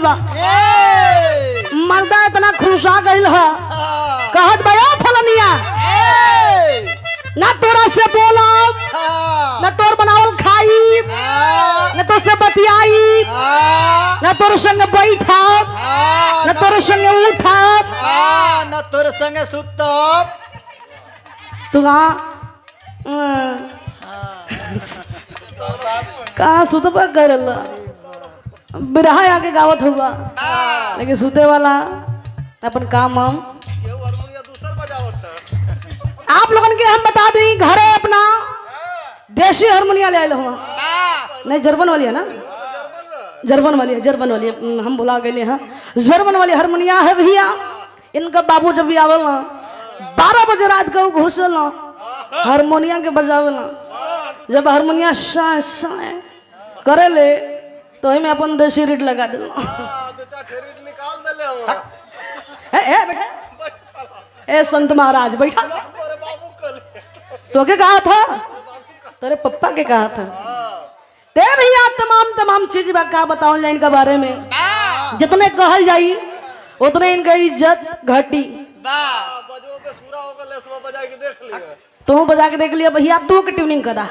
बा मर्दा इतना खुशा गइल है कहत बया फलनिया ना तोरा से बोलब ना तोर बनावल खाई ना तो से बतियाई ना तोर संग बैठब ना तोर संग उठब ना तोर संग सुतब तू कहाँ सुतब करल बिरहा आके गावत हुआ लेकिन सुते वाला अपन काम हम आप लोगन के हम बता दी घरे अपना देसी हारमोनिया ले आए हुआ नहीं जर्मन वाली है ना जर्मन वाली है हम भुला गए हैं जर्मन वाली हारमोनिया है भैया इनका बाबू जब भी आवल ना 12 बजे रात को घुसल ना हारमोनिया के बजावल ना जब हारमोनिया साए साए करे ले तो हमें अपन देसी रीड लगा दिल ए संत महाराज बैठा तो के कहा था तेरे पप्पा के कहा था ते भैया तमाम चीज का बताओ जाए इनका बारे में जितने कहल जाई उतने इनका इज्जत घटी तू बजा के देख लिया भैया तू के ट्यूनिंग करा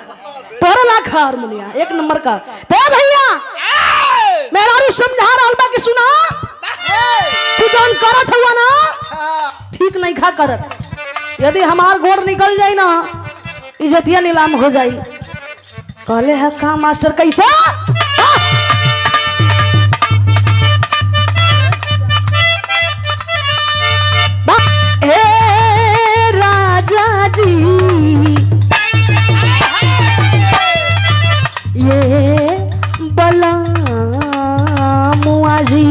तोरा लाख हारमोनिया 1 नंबर का ते भैया मेरा रू समझा रहल बा कि सुना तू जौन करत हुआ ना ठीक नहीं खा करत यदि हमार गोड़ निकल जाई ना इज्जतिया नीलाम हो जाई कहले है का मास्टर कैसा राजा जी ये बला मुआजी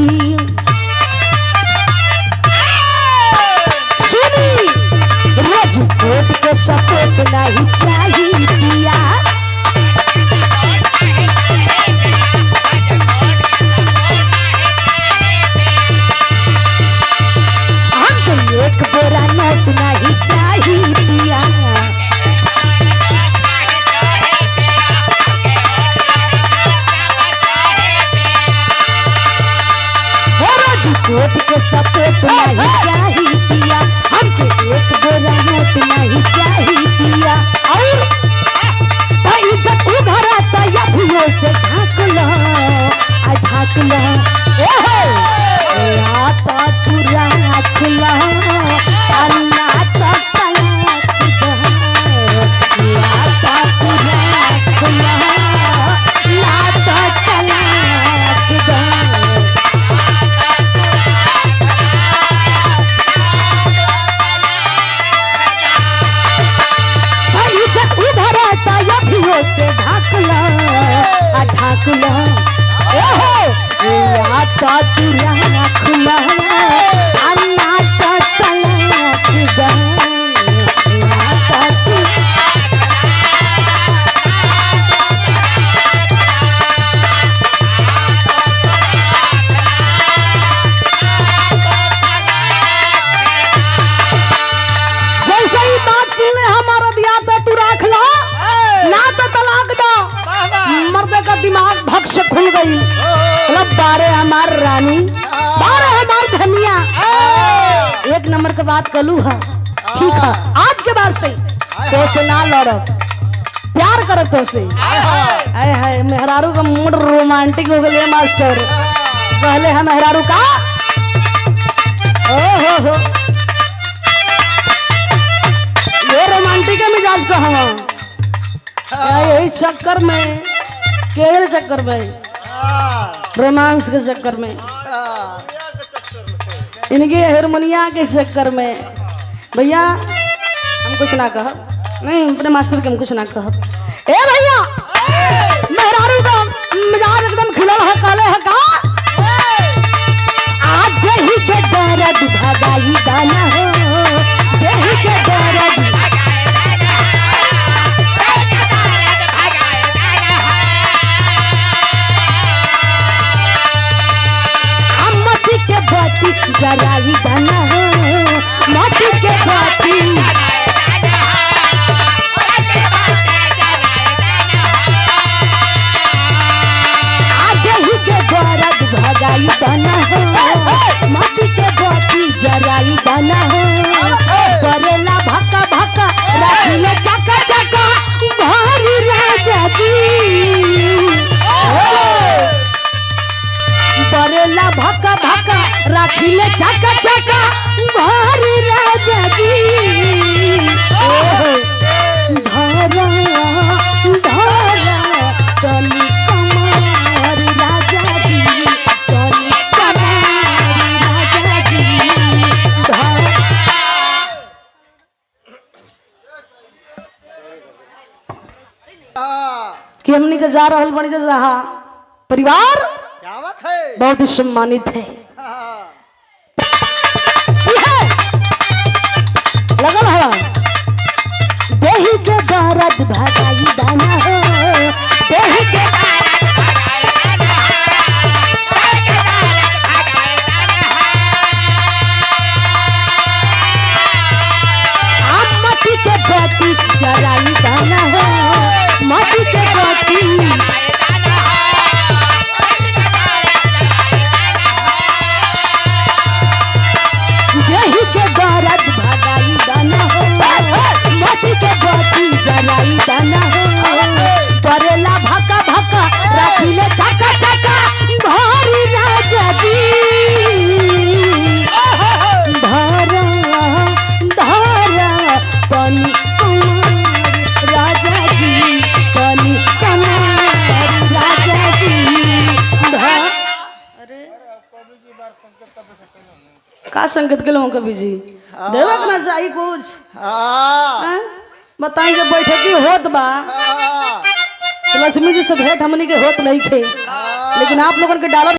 सुनी रोज कोट के सपोर्ट नहीं चाहिए पिया हमको एक बोरा नोट नहीं चाहिए पिया कोट के सपोर्ट नहीं चाहिए पिया हमके एक बोरा नोट नहीं चाहिए पिया और इज्जत उधर आता या भूलो से ढाक लो आता तू राख लो अन्ना तो आता तू राख लो लाता तलाक दो से ढाक लो आता तू राख लो अन्ना तो तलाक दो आता तू जैसे ही बात सुनने हमारा दिया तो तू राख लो ना तो तलाक दो मर्द का दिमाग भग से खुल गई मतलब 12 हमार रानी 12 हमार धनिया 1 नंबर का बात कलू है ठीक है आज के बाद से तो से ना लड़ो प्यार करो तो से आए हाय मेहरारू का मूड रोमांटिक हो गए मास्टर पहले है मेहरारू का हो ये रोमांटिक मिजाज का हवा यही चक्कर में केहरे चक्कर में रोमांस के चक्कर में इनके हारमोनिया के चक्कर में भैया हम कुछ ना कह नहीं अपने मास्टर के हम कुछ ना कह ए भैया मेहरारू का मिजाज एकदम खिला है काले है का आज ही के दर्द भगाई गाना हो देही के दर्द जराई गाना हो माटी के बाती आगे ही के दर्द भगाई गाना भक्का भक्का राखिले चका चका भारी राजा जी धारा धारा चली कमार राजा जी चली कमार राजा जी कि हमनी के जा रहल बनी जहाँ परिवार क्या बात है बहुत ही सम्मानित है हाँ, लगल है देही के दर्द भगाई दाना हो देही के मटी के बाती जराई दाना हो मटी के बाती देही के दर्द भगाई दाना हो मटी के बाती जराई दाना हो करेला भक्का भक्का राखिले चका चका भारी राजा जी धारा धारा पानी कमार राजा जी पानी कमार राजा जी अरे का संकेत के लोगों कवि जी देवे ना चाहिए कुछ हाँ, बताई जब बैठे की होत बा हाँ, तो लक्ष्मी जी से भेंट हमनी के होत नहीं थे लेकिन आप लोगन के डॉलर